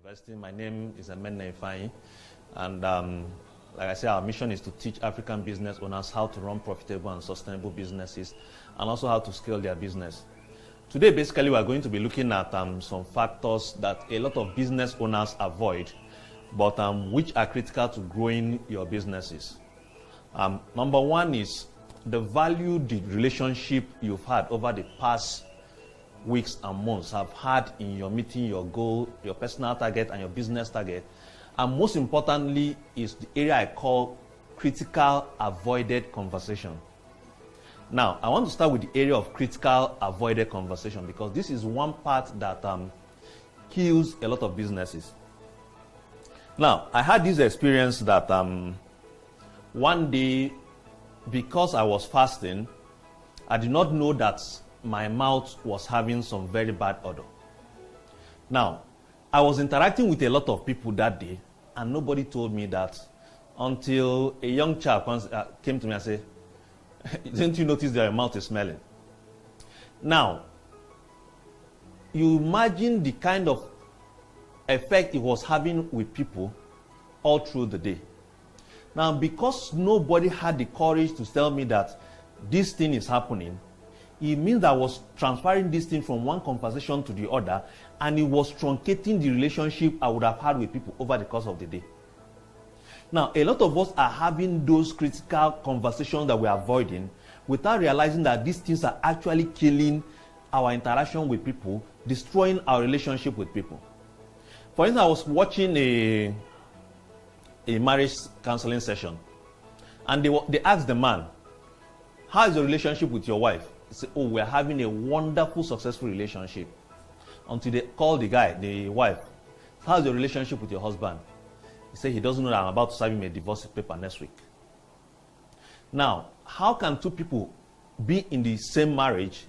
University. My name is Emenne Ifeanyi, and like I said, our mission is to teach African business owners how to run profitable and sustainable businesses, and also how to scale their business. Today, basically, we are going to be looking at some factors that a lot of business owners avoid, but which are critical to growing your businesses. Number one is the value the relationship you've had over the past weeks and months have had in your meeting your goal, your personal target, and your business target. And most importantly is the area I call critical avoided conversation. Now, I want to start with the area of critical avoided conversation because this is one part that kills a lot of businesses. Now, I had this experience that one day, because I was fasting, I did not know that my mouth was having some very bad odor. Now, I was interacting with a lot of people that day, and nobody told me that until a young child came to me and said, "Didn't you notice that your mouth is smelling?" Now, you imagine the kind of effect it was having with people all through the day. Now, because nobody had the courage to tell me that this thing is happening, it means I was transferring this thing from one conversation to the other, and it was truncating the relationship I would have had with people over the course of the day. Now, a lot of us are having those critical conversations that we are avoiding without realizing that these things are actually killing our interaction with people, destroying our relationship with people. For instance, I was watching a marriage counseling session, and they asked the man, "How is your relationship with your wife?" He said, "Oh, we're having a wonderful, successful relationship." Until they called the guy, the wife, "How's your relationship with your husband?" He said he doesn't know that I'm about to serve him a divorce paper next week. Now, how can two people be in the same marriage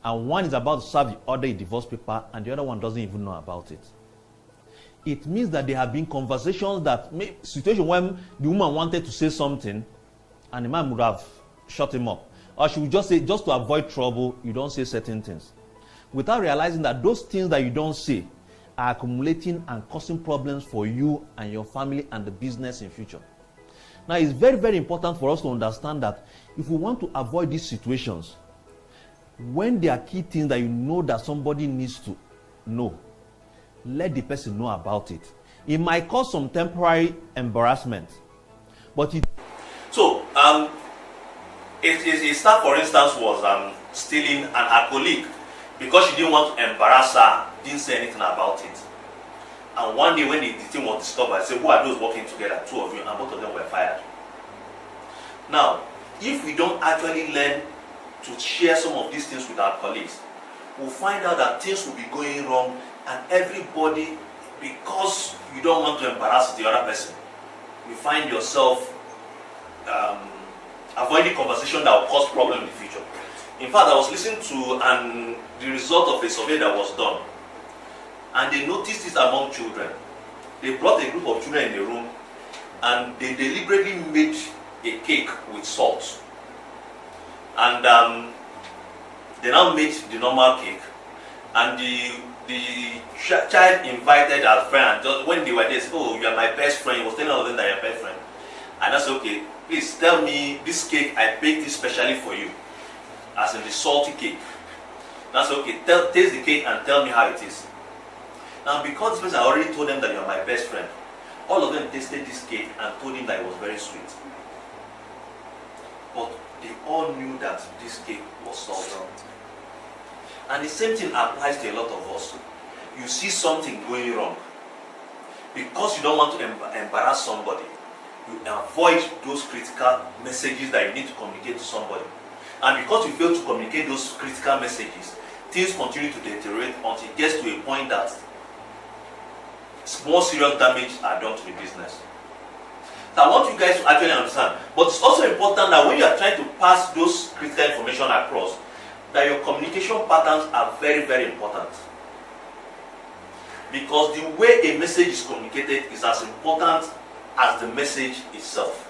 and one is about to serve the other a divorce paper and the other one doesn't even know about it? It means that there have been conversations that situation when the woman wanted to say something and the man would have shut him up. Or she would just say, just to avoid trouble, you don't say certain things. Without realizing that those things that you don't say are accumulating and causing problems for you and your family and the business in future. Now, it's very, very important for us to understand that if we want to avoid these situations, when there are key things that you know that somebody needs to know, let the person know about it. It might cause some temporary embarrassment, but it... So, his staff, for instance, was stealing, and her colleague, because she didn't want to embarrass her, didn't say anything about it. And one day when the thing was discovered, I said, "Who are those working together? Two of you," and both of them were fired. Now, if we don't actually learn to share some of these things with our colleagues, we'll find out that things will be going wrong, and everybody, because you don't want to embarrass the other person, you find yourself avoiding conversation that will cause problem in the future. In fact, I was listening to the result of a survey that was done, and they noticed this among children. They brought a group of children in the room, and they deliberately made a cake with salt. And they now made the normal cake, and the child invited her friend, and just when they were there, said, "Oh, you are my best friend." He was telling all of them that you're my best friend. And I said, "Okay, please tell me, this cake, I baked it specially for you, as in the salty cake." And I said, "Okay, taste the cake and tell me how it is." Now, because this person, I already told them that you're my best friend, all of them tasted this cake and told him that it was very sweet. But they all knew that this cake was salty. And the same thing applies to a lot of us. You see something going wrong, because you don't want to embarrass somebody, you avoid those critical messages that you need to communicate to somebody. And because you fail to communicate those critical messages, things continue to deteriorate until it gets to a point that more serious damage are done to the business. So I want you guys to actually understand. But it's also important that when you are trying to pass those critical information across, that your communication patterns are very, very important. Because the way a message is communicated is as important as the message itself.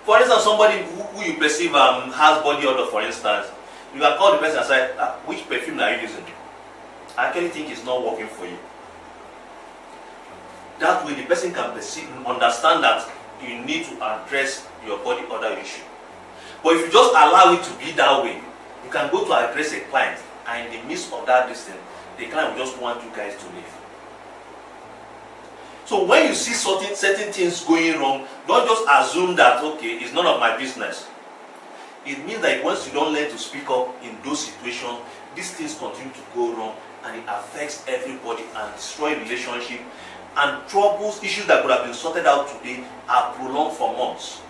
For instance, somebody who you perceive has body odor, for instance, you can call the person and say, "Which perfume are you using?" I actually think it's not working for you. That way the person can understand that you need to address your body odor issue. But if you just allow it to be that way, you can go to address a client, and in the midst of that distance, the client will just want you guys to leave. So when you see certain things going wrong, don't just assume that, okay, it's none of my business. It means that once you don't learn to speak up in those situations, these things continue to go wrong, and it affects everybody and destroy relationship, and troubles, issues that could have been sorted out today are prolonged for months.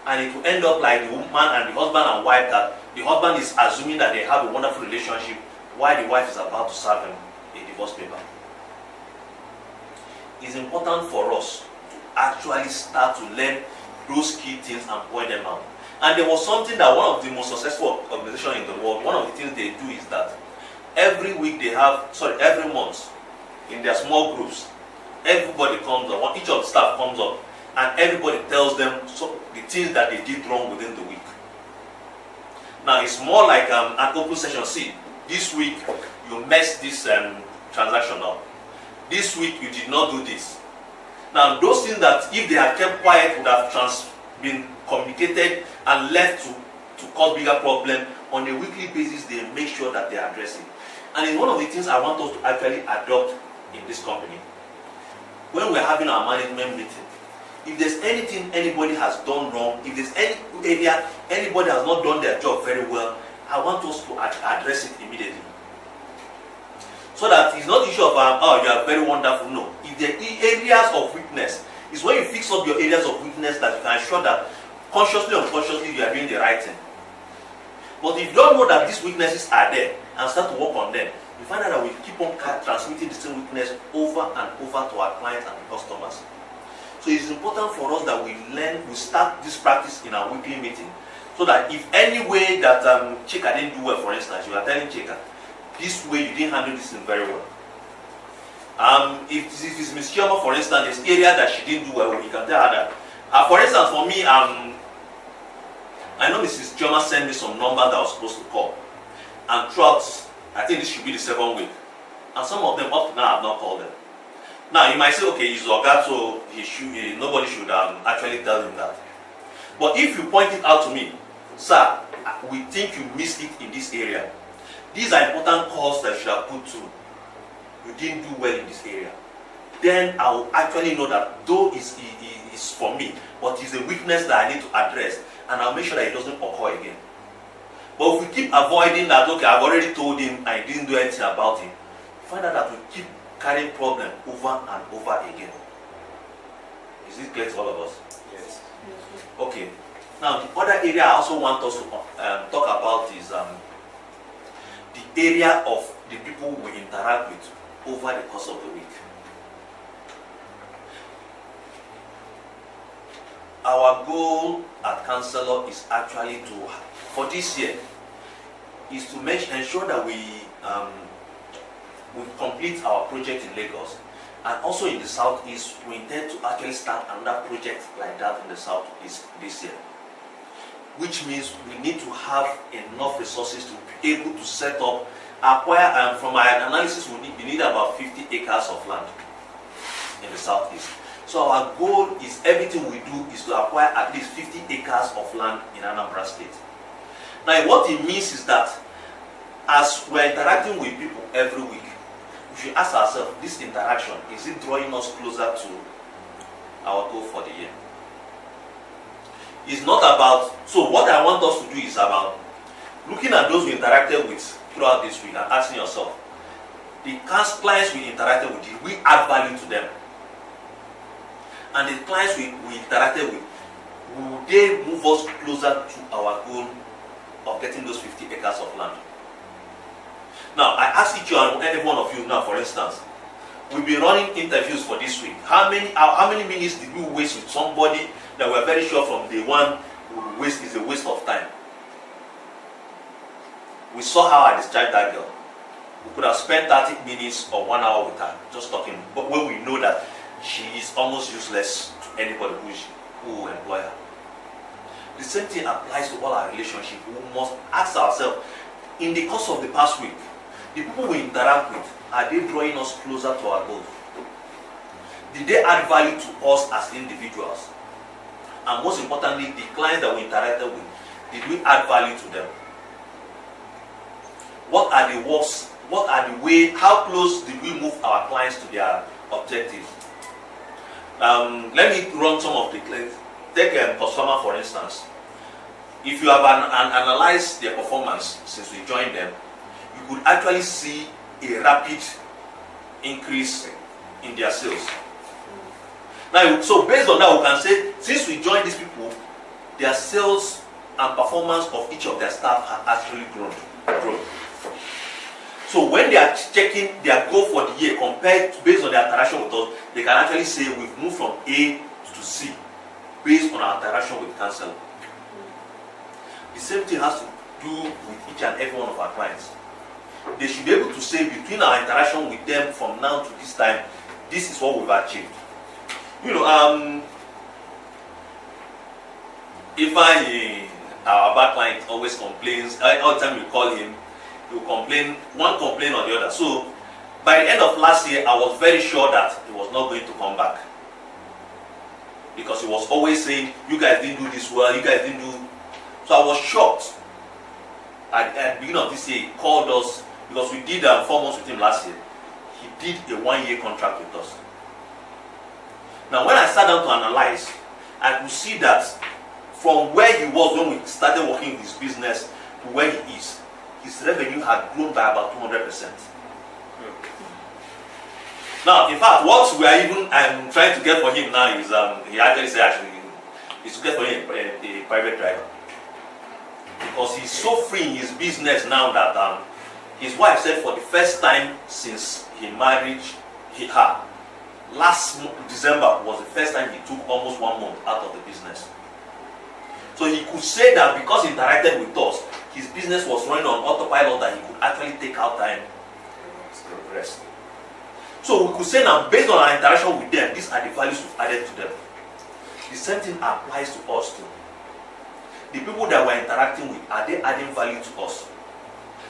And it will end up like the woman and the husband and wife, that the husband is assuming that they have a wonderful relationship while the wife is about to serve him a divorce paper. It's important for us to actually start to learn those key things and point them out. And there was something that one of the most successful organizations in the world, one of the things they do is that every month, in their small groups, everybody comes up, each of the staff comes up, and everybody tells them the things that they did wrong within the week. Now it's more like an open session. See, this week you messed this transaction up. This week you did not do this. Now those things that if they had kept quiet would have been communicated and left to cause bigger problem, on a weekly basis they make sure that they address it. And it's one of the things I want us to actually adopt in this company. When we're having our management meeting, if there's anything anybody has done wrong, if there's any area anybody has not done their job very well, I want us to address it immediately. So that it's not the issue of, oh, you are very wonderful. No. If there are areas of weakness, it's when you fix up your areas of weakness that you can ensure that consciously or unconsciously you are doing the right thing. But if you don't know that these weaknesses are there and start to work on them, you find out that we keep on transmitting the same weakness over and over to our clients and customers. So it's important for us that we start this practice in our weekly meeting, so that if any way that Chika didn't do well, for instance, you are telling Chika, this way you didn't handle this thing very well. If it's Ms. Chioma, for instance, there's area that she didn't do well, you can tell her that. For instance, for me, I know Mrs. Chioma sent me some numbers that I was supposed to call, and throughout, I think this should be the 7th week, and some of them up to now I have not called them. Now you might say, okay, he's Oga, so nobody should actually tell him that. But if you point it out to me, sir, we think you missed it in this area. These are important calls that you should have put through. You didn't do well in this area. Then I will actually know that though it's for me, but it's a weakness that I need to address, and I'll make sure that it doesn't occur again. But if we keep avoiding that, okay, I've already told him, I didn't do anything about it, you find out that we keep carrying problem over and over again. Is it clear to all of us? Yes. Okay. Now the other area I also want us to talk about is the area of the people we interact with over the course of the week. Our goal at Counselor is actually for this year, is to ensure that we complete our project in Lagos, and also in the Southeast. We intend to actually start another project like that in the Southeast this year, which means we need to have enough resources to be able to set up, acquire, from our analysis we need about 50 acres of land in the Southeast. So our goal is, everything we do is to acquire at least 50 acres of land in Anambra State. Now what it means is that as we're interacting with people every week, we should ask ourselves, this interaction, is it drawing us closer to our goal for the year? It's not about, so what I want us to do is about looking at those we interacted with throughout this week and asking yourself, the clients we interacted with, did we add value to them? And the clients we interacted with, will they move us closer to our goal of getting those 50 acres of land? Now, I ask each and every one of you now, for instance, we've been running interviews for this week. How many minutes did we waste with somebody that we're very sure from day one is a waste of time? We saw how I discharged that girl. We could have spent 30 minutes or 1 hour with her, just talking, but when we know that she is almost useless to anybody who will employ her. The same thing applies to all our relationships. We must ask ourselves, in the course of the past week, the people we interact with, are they drawing us closer to our goal? did they add value to us as individuals? And most importantly, the clients that we interacted with, did we add value to them? What are the works? What are the way? How close did we move our clients to their objectives? Let me run some of the clients. Take a customer for instance. If you have analyzed their performance since we joined them, you could actually see a rapid increase in their sales. Now, so based on that, we can say since we joined these people, their sales and performance of each of their staff have actually grown. So when they are checking their goal for the year compared to, based on their interaction with us, they can actually say we've moved from A to C based on our interaction with counselor. The same thing has to do with each and every one of our clients. They should be able to say between our interaction with them from now to this time, this is what we've achieved. You know, our bad client always complains. All the time we call him, he will complain, one complaint or the other. So by the end of last year, I was very sure that he was not going to come back. Because he was always saying, you guys didn't do this well, you guys didn't do. So I was shocked. At the beginning of this year, he called us, because we did 4 months with him last year. He did a 1-year contract with us. Now when I sat down to analyze, I could see that from where he was when we started working in his business to where he is, his revenue had grown by about 200%. Now, in fact, what we are even trying to get for him now is, he actually said is to get for him a private driver. Because he's so free in his business now that his wife said for the first time since he married her, last December was the first time he took almost 1 month out of the business. So he could say that because he interacted with us, his business was running on autopilot, that he could actually take out time to rest. So we could say now, based on our interaction with them, these are the values we've added to them. The same thing applies to us too. The people that we're interacting with, are they adding value to us?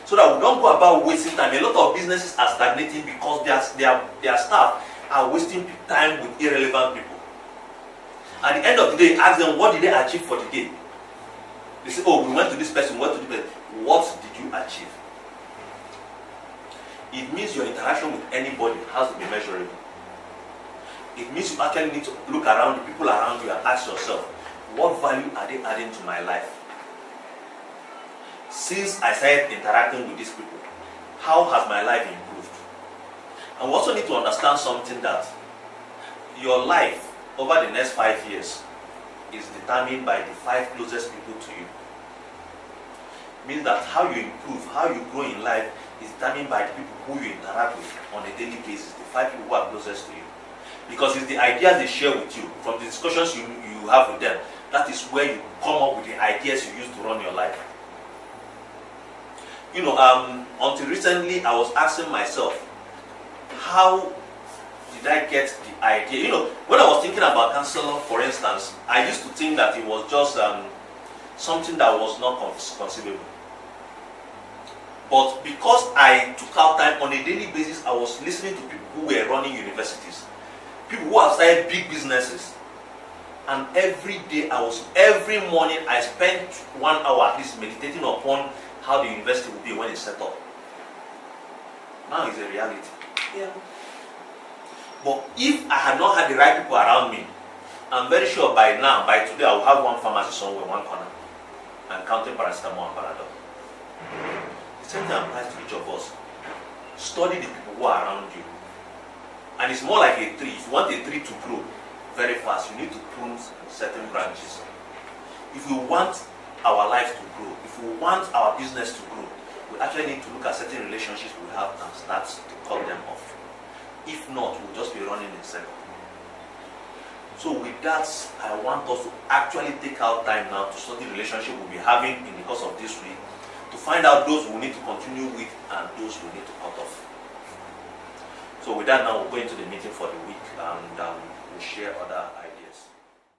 So that we don't go about wasting time. A lot of businesses are stagnating because their staff are wasting time with irrelevant people. At the end of the day, ask them, what did they achieve for the day? They say, oh, we went to this person, we went to this person. What did you achieve? It means your interaction with anybody has to be measurable. It means you actually need to look around the people around you and ask yourself, what value are they adding to my life? Since I started interacting with these people, how has my life improved? And we also need to understand something, that your life over the next 5 years is determined by the 5 closest people to you. It means that how you improve, how you grow in life is determined by the people who you interact with on a daily basis, the 5 people who are closest to you. Because it's the ideas they share with you, from the discussions you have with them, that is where you come up with the ideas you use to run your life. You know, until recently I was asking myself, how did I get the idea? You know, when I was thinking about counselor, for instance, I used to think that it was just something that was not conceivable. But because I took out time on a daily basis, I was listening to people who were running universities, people who have started big businesses. And every morning I spent 1 hour at least meditating upon how the university would be when it's set up. Now it's a reality. Yeah. But if I had not had the right people around me, I'm very sure by today, I will have one pharmacy somewhere in one corner and counting paracetamol and Panadol. The same thing applies to each of us. Study the people who are around you. And it's more like a tree. If you want a tree to grow very fast, you need to prune certain branches. If we want our life to grow, if we want our business to grow, we actually need to look at certain relationships we have and start to cut them off. If not, we'll just be running in circles. So with that, I want us to actually take out time now to study the relationship we'll be having in the course of this week, to find out those we need to continue with and those we need to cut off. So with that now, we'll go into the meeting for the week and we'll share other ideas.